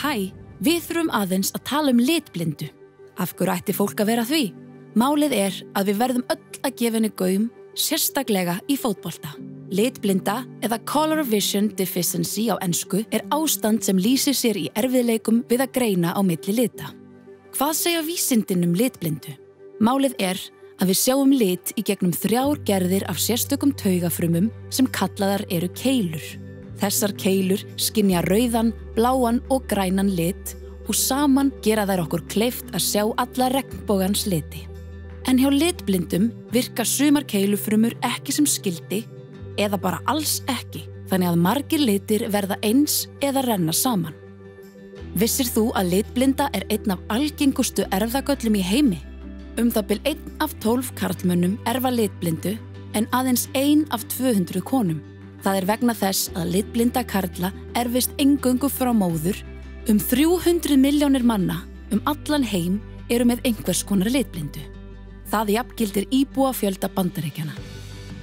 Hæ, við þurfum aðeins að tala litblindu. Af hverju ætti fólk að vera því? Málið að við verðum öll að gefa henni gaum, sérstaklega í fótbolta. Litblinda eða color vision deficiency á ensku ástand sem lýsir sér í erfiðleikum við að greina á milli lita. Hvað segja vísindin litblindu? Málið að við sjáum lit í gegnum 3 gerðir af sérstökum taugafrumum sem kallaðar eru keilur. Þessar keilur skynja rauðan, bláan og grænan lit og saman gera þær okkur kleift að sjá alla regnbogans liti. En hjá litblindum virka sumar keilufrumur ekki sem skyldi eða bara alls ekki, þannig að margir litir verða eins eða renna saman. Vissir þú að litblinda einn af algengustu erfðagöllum í heimi? Það bil 1 af 12 karlmönnum erfa litblindu en aðeins 1 af 200 konum. Það vegna þess að litblinda karla erfist eingöngu frá móður. 300 milljónir manna allan heim eru með einhvers konar litblindu. Það jafngildir íbúafjölda Bandaríkjanna.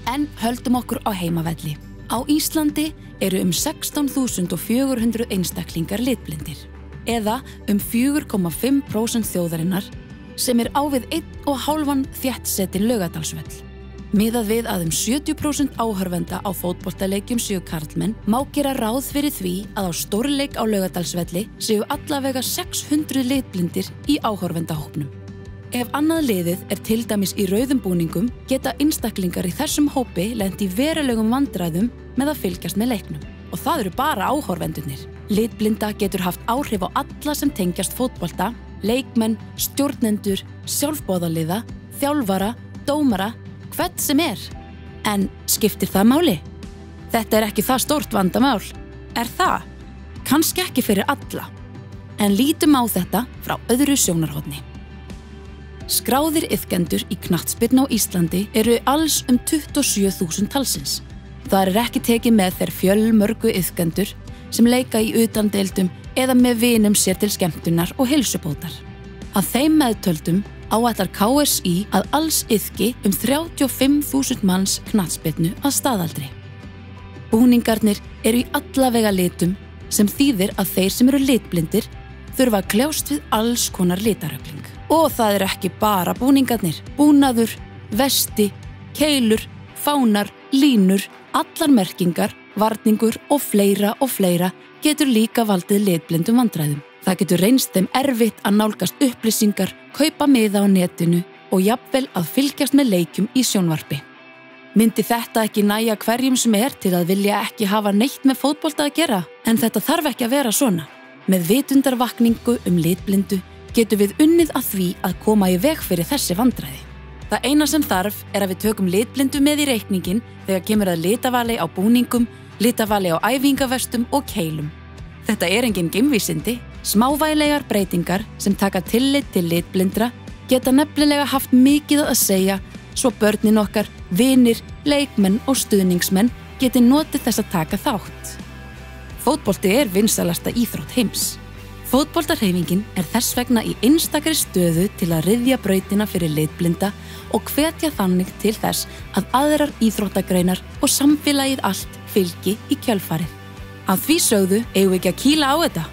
En höldum okkur á heimavelli. Á Íslandi eru 16.400 einstaklingar litblindir, eða 4,5% þjóðarinnar sem á við 1,5 þéttsetin Laugardalsvöll. Miðað við að 70% áhorfenda á fótboltaleikjum séu karlmenn má gera ráð fyrir því að á stórleik á Laugardalsvelli séu allavega 600 litblindir í áhorfendahópnum. Ef annað liðið til dæmis í rauðum búningum geta einstaklingar í þessum hópi lent í verulegum vandræðum með að fylgjast með leiknum. Og það eru bara áhorfendurnir. Litblinda getur haft áhrif á alla sem tengjast fótbolta, leikmenn, stjórnendur, sjálfboðaliða, þjálfara, dómara, hvern sem En skiptir það máli? Þetta ekki það stórt vandamál. Það? Kannski ekki fyrir alla. En lítum á þetta frá öðru sjónarhorni. Skráðir iðkendur í knattspyrnu á Íslandi eru alls 27.000 talsins. Það ekki tekið með þeir fjölmörgu iðkendur sem leika í utandeildum eða með vinum sér til skemmtunar og heilsubótar. Að þeim meðtöldum áætlar KSÍ að alls iðki 35.000 manns knattspyrnu að staðaldri. Búningarnir eru í allavega litum sem þýðir að þeir sem eru litblindir þurfa að kljást við alls konar litaröfling. Og það ekki bara búningarnir. Búnaður, vesti, keilur, fánar, línur, allar merkingar, varningur og fleira getur líka valdið litblindum vandræðum. Það getur reynst þeim erfitt að nálgast upplýsingar, kaupa miða á netinu og jafnvel að fylgjast með leikjum í sjónvarpi. Myndi þetta ekki nægja hverjum sem til að vilja ekki hafa neitt með fótbolta að gera? En þetta þarf ekki að vera svona. Með vitundarvakningu litblindu getum við unnið að því að koma í veg fyrir þessi vandræði. Það eina sem þarf að við tökum litblindu með í reikningin þegar kemur að litavali á búningum, litavali á æfingavestum og keilum. Þetta engin geimvísindi. Smávægilegar breytingar sem taka tillit til litblindra geta nefnilega haft mikið að segja svo börnin okkar, vinir, leikmenn og stuðningsmenn geti notið þess að taka þátt. Fótbolti vinsælasta íþrótt heims. Fótboltahreyfingin þess vegna í einstakri stöðu til að ryðja brautina fyrir litblinda og hvetja þannig til þess að aðrar íþróttagreinar og samfélagið allt fylgi í kjölfarið. Að því sögðu eigum við ekki að kýla á þetta.